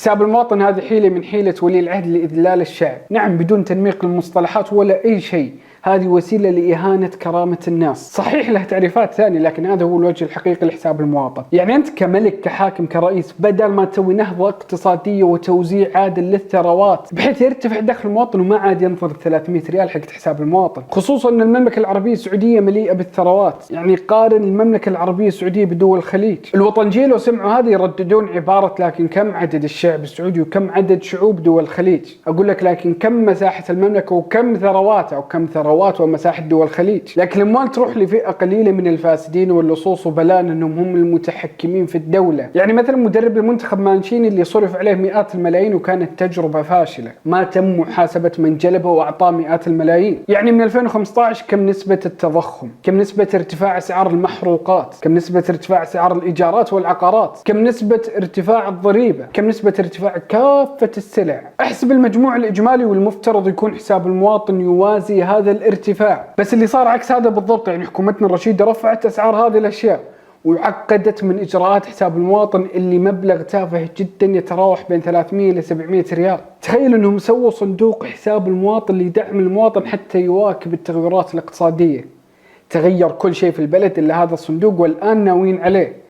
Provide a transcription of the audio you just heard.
حساب المواطن هذه حيلة من حيلة ولي العهد لإذلال الشعب، نعم بدون تنميق المصطلحات ولا أي شيء، هذه وسيلة لإهانة كرامة الناس. صحيح له تعريفات ثانية لكن هذا هو الوجه الحقيقي لحساب المواطن. يعني أنت كملك كحاكم كرئيس بدل ما تسوي نهضة اقتصادية وتوزيع عادل للثروات بحيث يرتفع دخل المواطن وما عاد ينظر 300 ريال حق حساب المواطن، خصوصا أن المملكة العربية السعودية مليئة بالثروات. يعني قارن المملكة العربية السعودية بدول الخليج. الوطنجية لو سمعوا هذه يرددون عبارة لكن كم عدد الشعب السعودي وكم عدد شعوب دول الخليج؟ أقول لك لكن كم مساحة المملكة وكم ثرواتها وكم ثروات ومساحة دول الخليج. لكن الأموال تروح لفئة قليلة من الفاسدين واللصوص وبلان أنهم هم المتحكمين في الدولة. يعني مثلا مدرب المنتخب مانشيني اللي صرف عليه مئات الملايين وكانت تجربة فاشلة، ما تم محاسبة من جلبه وأعطاه مئات الملايين. يعني من 2015 كم نسبة التضخم، كم نسبة ارتفاع أسعار المحروقات، كم نسبة ارتفاع أسعار الإيجارات والعقارات، كم نسبة ارتفاع الضريبة، كم نسبة ارتفاع كافة السلع. احسب المجموع الإجمالي والمفترض يكون حساب المواطن يوازي هذا الارتفاع. بس اللي صار عكس هذا بالضبط. يعني حكومتنا الرشيدة رفعت أسعار هذه الأشياء وعقدت من إجراءات حساب المواطن اللي مبلغ تافه جدا يتراوح بين 300 إلى 700 ريال. تخيل أنهم سووا صندوق حساب المواطن لدعم المواطن حتى يواكب التغيرات الاقتصادية. تغير كل شيء في البلد إلا هذا الصندوق والآن ناويين عليه.